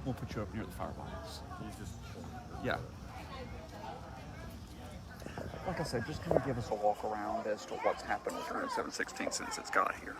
We'll put you up near the firebox. Yeah. Like I said, just kind of give us a walk around as to what's happened with Renault 716 since it's got here.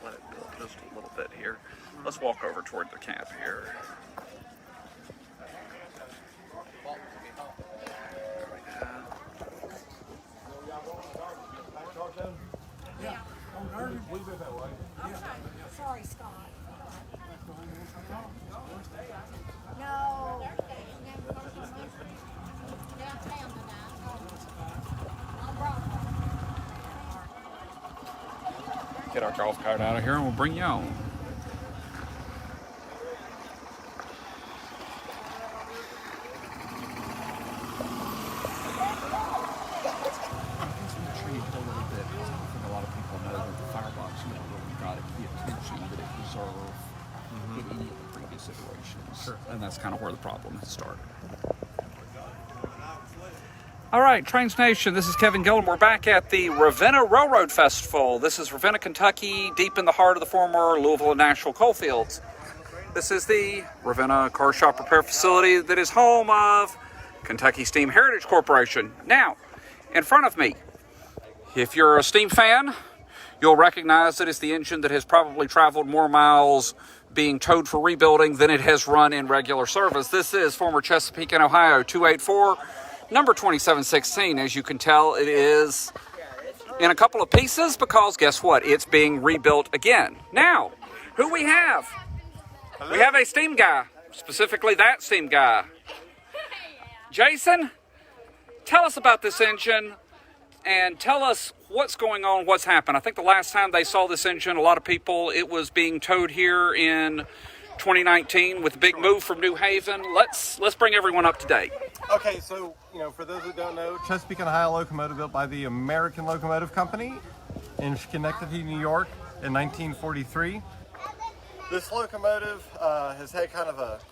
Let it build just a little bit here. Let's walk over toward the camp here. Sorry, Scott. No. Downtown tonight. Get our golf cart out of here and we'll bring you on. A lot of people know that the firebox never really got the attention that it deserved in any of the previous iterations. Sure. And that's kind of where the problem has started. All right, Trains Nation, this is Kevin Gillen. We're back at the Ravenna Railroad Festival. This is Ravenna, Kentucky, deep in the heart of the former Louisville and Nashville coalfields. This is the Ravenna Car Shop Repair Facility that is home of Kentucky Steam Heritage Corporation. Now, in front of me, if you're a steam fan, you'll recognize that it's the engine that has probably traveled more miles being towed for rebuilding than it has run in regular service. This is former Chesapeake and Ohio 284, number 2716. As you can tell, it is in a couple of pieces because guess what? It's being rebuilt again. Now, who we have? We have a steam guy, specifically that steam guy. Jason, tell us about this engine. And tell us what's going on, what's happened. I think the last time they saw this engine, a lot of people, it was being towed here in 2019 with a big move from New Haven. Let's bring everyone up to date. Okay, so, for those that don't know, Chesapeake and Ohio locomotive built by the American Locomotive Company in Schenectady, New York in 1943. This locomotive has had kind of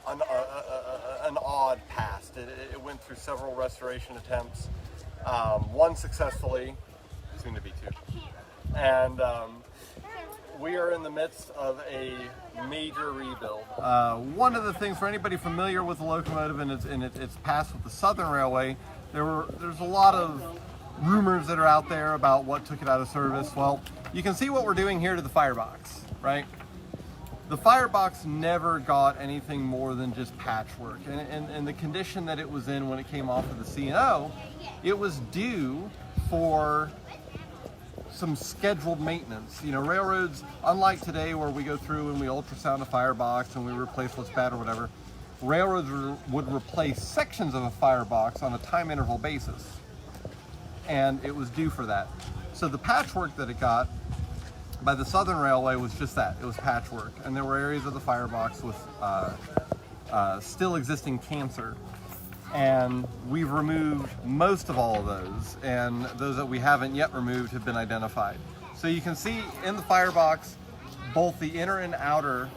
an odd past. It went through several restoration attempts. One successfully, soon to be two. And we are in the midst of a major rebuild. One of the things for anybody familiar with the locomotive and its past with the Southern Railway, there's a lot of rumors that are out there about what took it out of service. Well, you can see what we're doing here to the firebox, right? The firebox never got anything more than just patchwork, and the condition that it was in when it came off of the C&O, it was due for some scheduled maintenance. Railroads, unlike today where we go through and we ultrasound a firebox and we replace what's bad or whatever, railroads would replace sections of a firebox on a time interval basis, and it was due for that. So the patchwork that it got by the Southern Railway was just that. It was patchwork. And there were areas of the firebox with still existing cancer. And we've removed most of all of those. And those that we haven't yet removed have been identified. So you can see in the firebox, both the inner and outer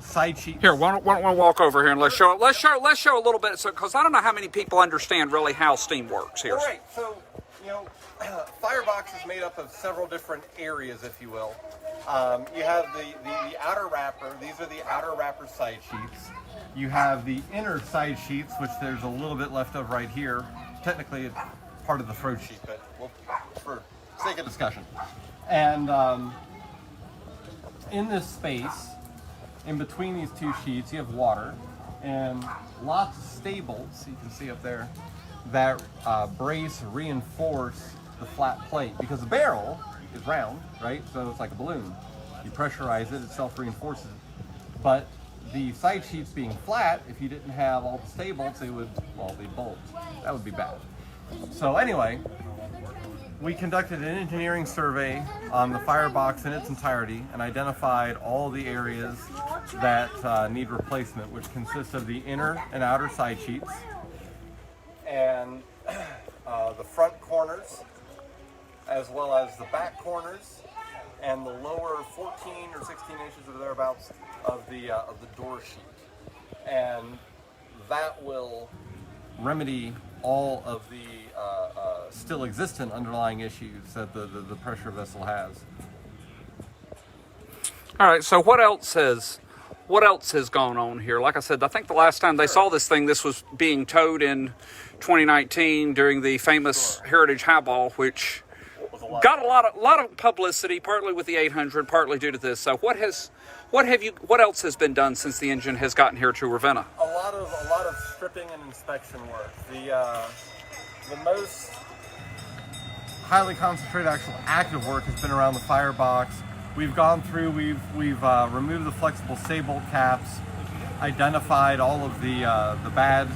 side sheets. Here, why don't we walk over here and let's show a little bit, because I don't know how many people understand really how steam works here. All right, so firebox is made up of several different areas, if you will. You have the outer wrapper. These are the outer wrapper side sheets. You have the inner side sheets, which there's a little bit left of right here. Technically, it's part of the throat sheet, but for sake of discussion. And in this space, in between these two sheets, you have water and lots of stables, you can see up there, that brace, reinforce the flat plate, because the barrel is round, right? So it's like a balloon. You pressurize it, it self-reinforces. But the side sheets being flat, if you didn't have all the stables, they would, they bolt. That would be bad. So anyway, we conducted an engineering survey on the firebox in its entirety and identified all the areas that need replacement, which consists of the inner and outer side sheets, and the front corners, as well as the back corners, and the lower 14 or 16 inches or thereabouts of the door sheet, and that will remedy all of the still existent underlying issues that the pressure vessel has. All right, so what else has gone on here? Like I said, I think the last time they saw this thing, this was being towed in 2019 during the famous Heritage Highball, which got a lot of publicity, partly with the 800, partly due to this. So what else has been done since the engine has gotten here to Ravenna? A lot of stripping and inspection work. The most highly concentrated actual active work has been around the firebox. We've gone through, we've removed the flexible stay-bolt caps, identified all of the bad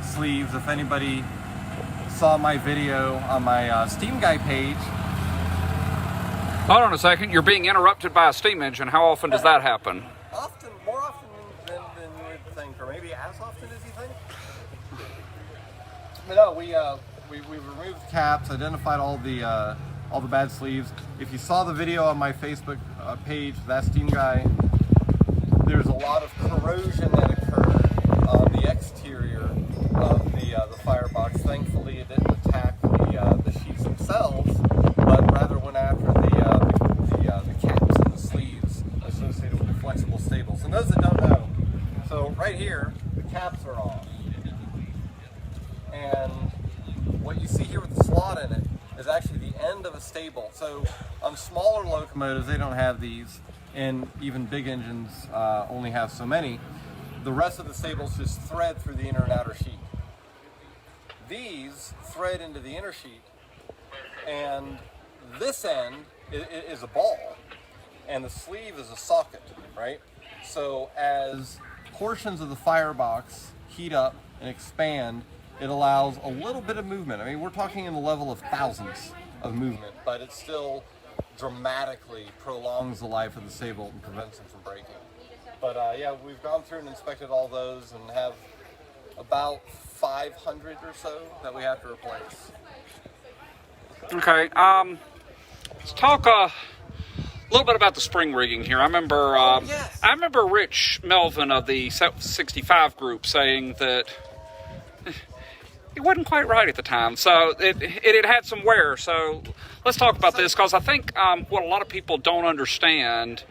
sleeves. If anybody saw my video on my Steam Guy page. Hold on a second, you're being interrupted by a steam engine. How often does that happen? More often than you would think, or maybe as often as you think. But no, we removed the caps, identified all the bad sleeves. If you saw the video on my Facebook page, that Steam Guy, there's a lot of corrosion that occurred on the exterior of the firebox. Thankfully, it didn't attack the sheets themselves, but rather went after the caps and the sleeves associated with the flexible stables. And those that don't know, so right here, the caps are off. And what you see here with the slot in it is actually the end of a stable. So on smaller locomotives, they don't have these, and even big engines only have so many. The rest of the stables just thread through the inner and outer sheet. These thread into the inner sheet, and this end is a ball, and the sleeve is a socket, right? So as portions of the firebox heat up and expand, it allows a little bit of movement. I mean, we're talking in the level of thousands of movement, but it still dramatically prolongs the life of the stable and prevents them from breaking. But yeah, we've gone through and inspected all those and have about 500 or so that we have to replace. Okay, let's talk a little bit about the spring rigging here. I remember, Yes. I remember Rich Melvin of the 65 group saying that it wasn't quite right at the time, so it had some wear. So let's talk about this, because I think what a lot of people don't understand,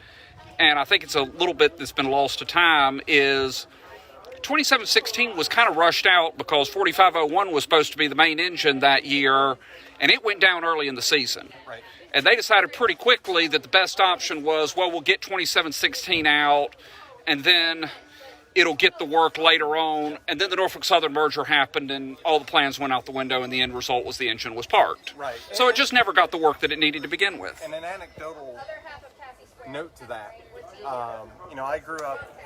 and I think it's a little bit that's been lost to time, is 2716 was kind of rushed out because 4501 was supposed to be the main engine that year, and it went down early in the season. Right. And they decided pretty quickly that the best option was, well, we'll get 2716 out, and then it'll get the work later on. And then the Norfolk Southern merger happened, and all the plans went out the window, and the end result was the engine was parked. Right. So it just never got the work that it needed to begin with. And an anecdotal note to that, you know, I grew up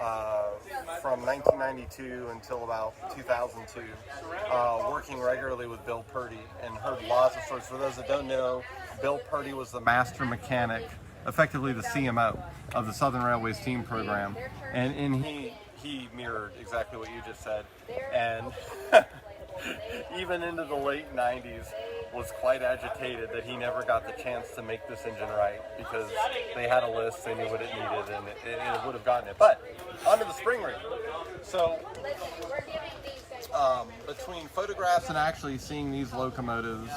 from 1992 until about 2002, working regularly with Bill Purdy, and heard lots of stories. For those that don't know, Bill Purdy was the master mechanic, effectively the CMO of the Southern Railway Steam Program, and he mirrored exactly what you just said, and even into the late 90s was quite agitated that he never got the chance to make this engine right, because they had a list, they knew what it needed, and it would have gotten it. But onto the spring rig. So between photographs and actually seeing these locomotives,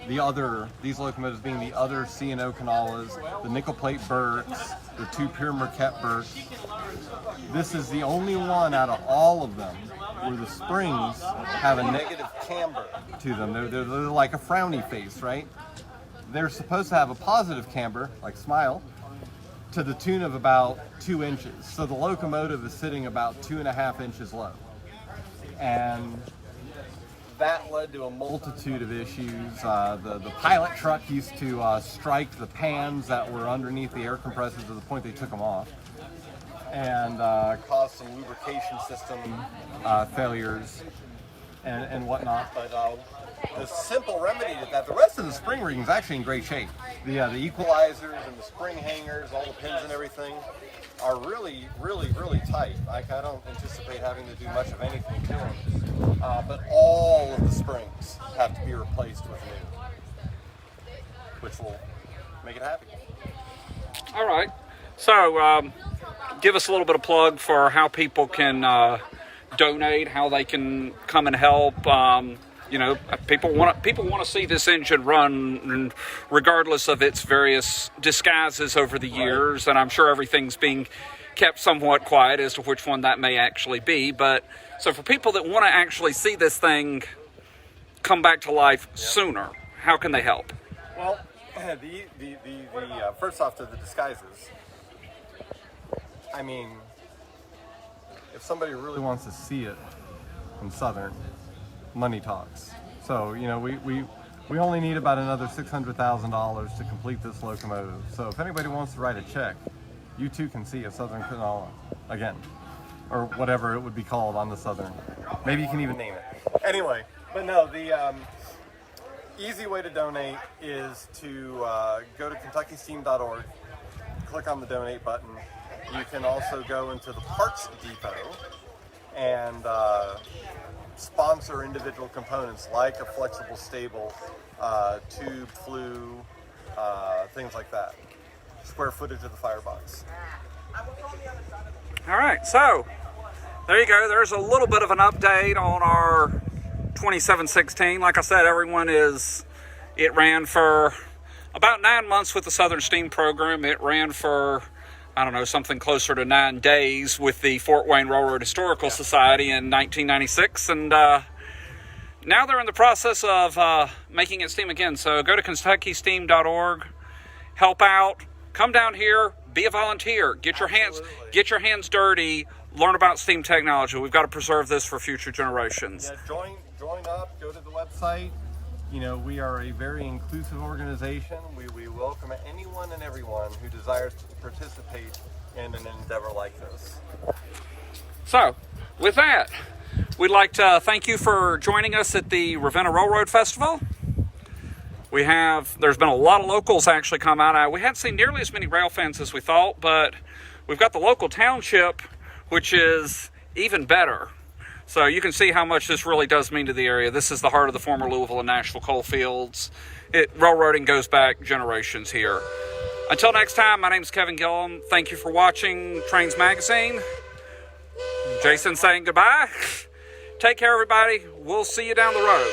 these locomotives being the other C&O Canalas, the nickel plate Burks, the two pure Marquette Burks, this is the only one out of all of them where the springs have a negative camber to them. They're like a frowny face, right? They're supposed to have a positive camber, like smile, to the tune of about 2 inches. So the locomotive is sitting about 2.5 inches low. And that led to a multitude of issues. The pilot truck used to strike the pans that were underneath the air compressors to the point they took them off, and caused some lubrication system failures and whatnot. But the simple remedy to that, the rest of the spring rigging is actually in great shape. The equalizers and the spring hangers, all the pins and everything, are really, really, really tight. Like, I don't anticipate having to do much of anything to them. But all of the springs have to be replaced with new, which will make it happy. All right. So, give us a little bit of plug for how people can donate, how they can come and help. You know, people want to see this engine run, regardless of its various disguises over the years. And I'm sure everything's being kept somewhat quiet as to which one that may actually be. But so for people that want to actually see this thing come back to life sooner, how can they help? Well, first off, to the disguises. I mean, if somebody really wants to see it in Southern, money talks. So, you know, we only need about another $600,000 to complete this locomotive. So if anybody wants to write a check, you too can see a Southern canola again, or whatever it would be called on the Southern. Maybe you can even name it. Anyway, but no, the easy way to donate is to go to KentuckySteam.org, click on the donate button. You can also go into the parts depot and sponsor individual components like a flexible stable, tube, flue, things like that. Square footage of the firebox. All right, so there you go. There's a little bit of an update on our 2716. Like I said, it ran for about 9 months with the Southern Steam program. It ran for, I don't know, something closer to 9 days with the Fort Wayne Railroad Historical Society in 1996. And now they're in the process of making it steam again. So go to KentuckySteam.org, help out, come down here, be a volunteer, get your hands dirty, learn about steam technology. We've got to preserve this for future generations. Yeah, join up, go to the website. You know, we are a very inclusive organization. We welcome anyone and everyone who desires to participate in an endeavor like this. So, with that, we'd like to thank you for joining us at the Ravenna Railroad Festival. There's been a lot of locals actually come out. We hadn't seen nearly as many rail fans as we thought, but we've got the local township, which is even better. So you can see how much this really does mean to the area. This is the heart of the former Louisville and Nashville coal fields. Railroading goes back generations here. Until next time, my name is Kevin Gillum. Thank you for watching Trains Magazine. Jason saying goodbye. Take care, everybody. We'll see you down the road.